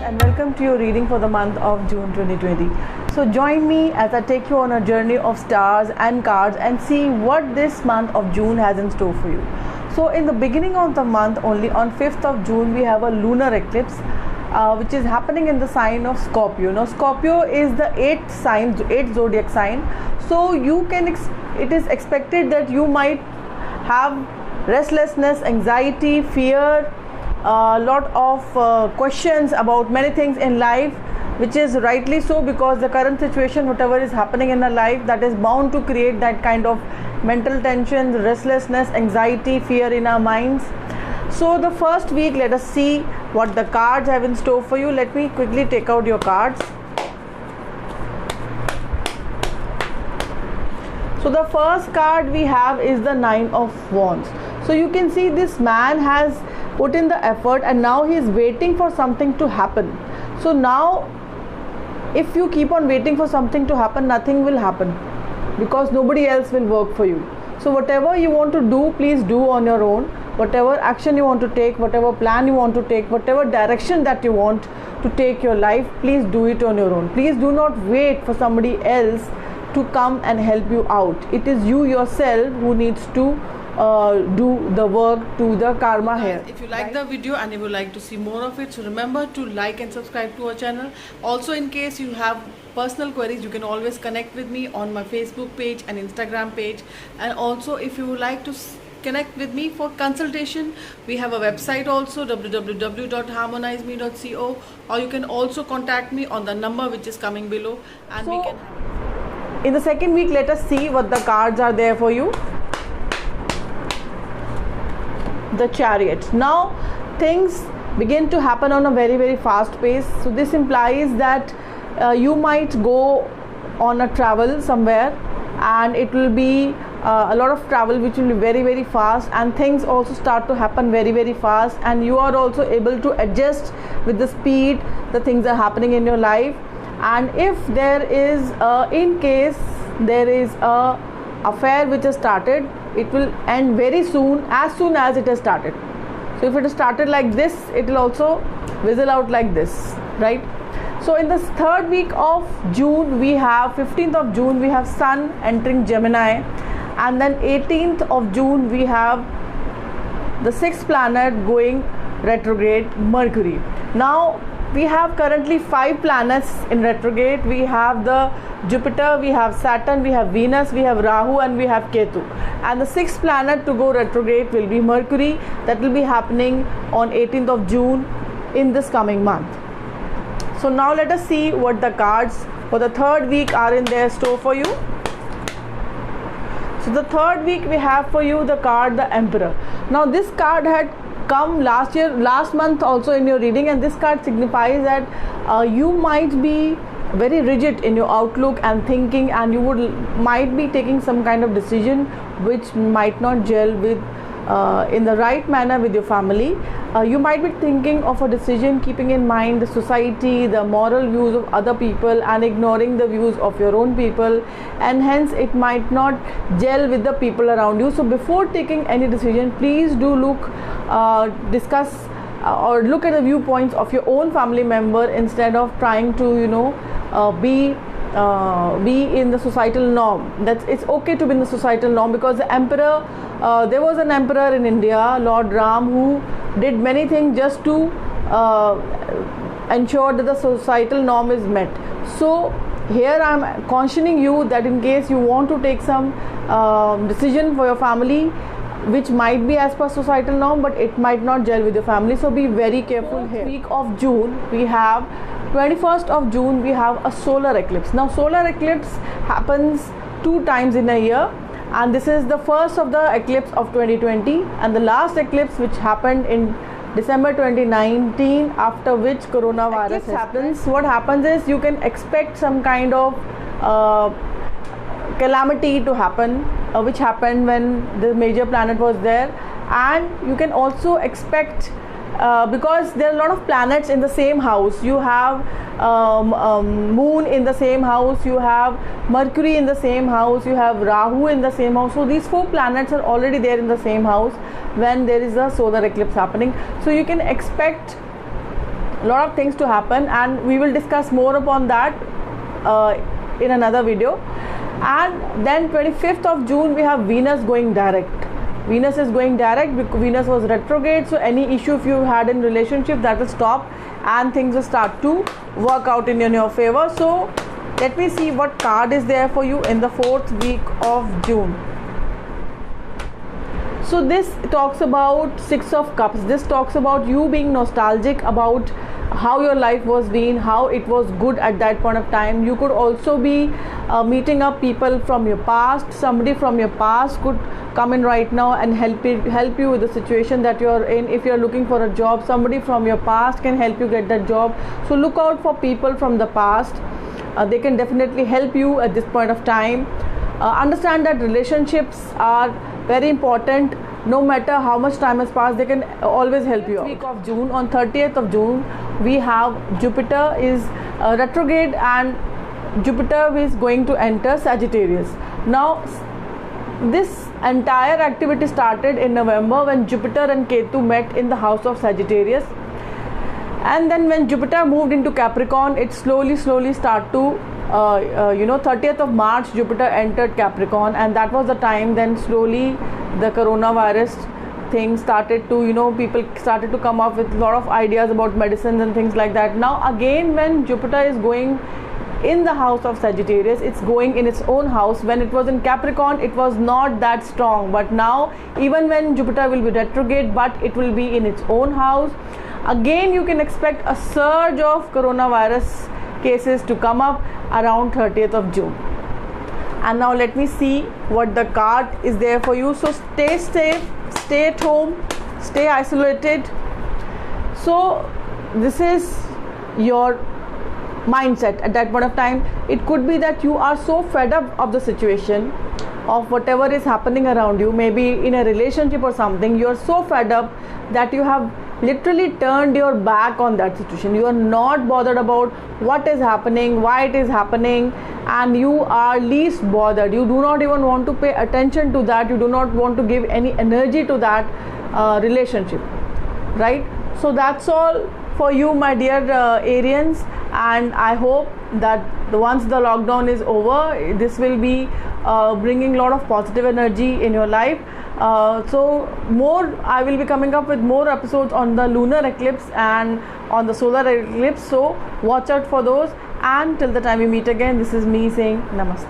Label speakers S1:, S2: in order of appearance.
S1: and welcome to your reading for the month of June 2020. So join me as I take you on a journey of stars and cards and see what this month of June has in store for you. So in the beginning of the month, only on 5th of June, we have a lunar eclipse which is happening in the sign of Scorpio. Now Scorpio is the eighth zodiac sign. So it is expected that you might have restlessness, anxiety, fear, a lot of questions about many things in life, which is rightly so, because the current situation, whatever is happening in our life, that is bound to create that kind of mental tension, restlessness, anxiety, fear in our minds. So the first week, let us see what the cards have in store for you. Let me quickly take out your cards. So the first card we have is the Nine of Wands. So you can see this man has put in the effort and now he is waiting for something to happen. So now if you keep on waiting for something to happen, nothing will happen because nobody else will work for you. So whatever you want to do, please do on your own. Whatever action you want to take, whatever plan you want to take, whatever direction that you want to take your life, please do it on your own. Please do not wait for somebody else to come and help you out. It is you yourself who needs to do the work to the karma here.
S2: If you like the video and you would like to see more of it, so remember to like and subscribe to our channel. Also, in case you have personal queries, you can always connect with me on my Facebook page and Instagram page. And also, if you would like to connect with me for consultation, we have a website also, www.harmonizeme.co, or you can also contact me on the number which is coming below, and we can.
S1: In the second week, let us see what the cards are there for you. The Chariot. Now things begin to happen on a very, very fast pace. So this implies that you might go on a travel somewhere, and it will be a lot of travel which will be very, very fast, and things also start to happen very, very fast, and you are also able to adjust with the speed the things are happening in your life. And if there is in case there is a affair which has started, it will end very soon as it has started. So if it has started like this, it will also fizzle out like this, right? So in the third week of June, we have 15th of June, we have Sun entering Gemini, and then 18th of June we have the sixth planet going retrograde, Mercury. Now we have currently 5 planets in retrograde. We have the Jupiter, we have Saturn, we have Venus, we have Rahu, and we have Ketu. And the sixth planet to go retrograde will be Mercury. That will be happening on 18th of June in this coming month. So now let us see what the cards for the third week are in their store for you. So the third week we have for you the card the Emperor. Now this card had come last month also in your reading, and this card signifies that you might be very rigid in your outlook and thinking, and you might be taking some kind of decision which might not gel with in the right manner with your family. You might be thinking of a decision keeping in mind the society, the moral views of other people, and ignoring the views of your own people, and hence it might not gel with the people around you. So before taking any decision, please do discuss or look at the viewpoints of your own family member instead of trying to be in the societal norm. It's okay to be in the societal norm, because the emperor, there was an emperor in India, Lord Ram, who did many things just to ensure that the societal norm is met. So here I am cautioning you that in case you want to take some decision for your family which might be as per societal norm, but it might not gel with your family, so be very careful here. Week of June, we have 21st of June, we have a solar eclipse. Now solar eclipse happens 2 times in a year, and this is the first of the eclipse of 2020 and the last eclipse which happened in December 2019, after which coronavirus happens. What happens is you can expect some kind of calamity to happen, which happened when the major planet was there, and you can also expect because there are a lot of planets in the same house. You have moon in the same house, you have Mercury in the same house, you have Rahu in the same house. So these 4 planets are already there in the same house when there is a solar eclipse happening. So you can expect lot of things to happen, and we will discuss more upon that in another video. And then 25th of June we have Venus going direct. Venus is going direct because Venus was retrograde, so any issue if you had in relationship, that will stop and things will start to work out in your favor. So let me see what card is there for you in the 4th week of June. So this talks about 6 of Cups. This talks about you being nostalgic about how your life was being, how it was good at that point of time. You could also be meeting up people from your past. Somebody from your past could come in right now and help you with the situation that you're in. If you're looking for a job, somebody from your past can help you get that job. So look out for people from the past. They can definitely help you at this point of time. Understand that relationships are very important. No matter how much time has passed, they can always help you out. Week of June, on 30th of June, we have Jupiter is retrograde, and Jupiter is going to enter Sagittarius. Now this entire activity started in November when Jupiter and Ketu met in the house of Sagittarius, and then when Jupiter moved into Capricorn, it slowly start to 30th of March Jupiter entered Capricorn, and that was the time then slowly the coronavirus thing started to, people started to come up with a lot of ideas about medicines and things like that. Now again, when Jupiter is going in the house of Sagittarius, it's going in its own house. When it was in Capricorn, it was not that strong, but now even when Jupiter will be retrograde, but it will be in its own house, again you can expect a surge of coronavirus cases to come up around 30th of June. And now let me see what the card is there for you. So stay safe, stay at home, stay isolated. So this is your mindset at that point of time. It could be that you are so fed up of the situation, of whatever is happening around you, maybe in a relationship or something. You are so fed up that you have literally turned your back on that situation. You are not bothered about what is happening, why it is happening, and you are least bothered. You do not even want to pay attention to that. You do not want to give any energy to that relationship, right? So that's all for you, my dear Arians, and I hope that once the lockdown is over, this will be bringing a lot of positive energy in your life. I will be coming up with more episodes on the lunar eclipse and on the solar eclipse, so watch out for those. And till the time we meet again, this is me saying namaste.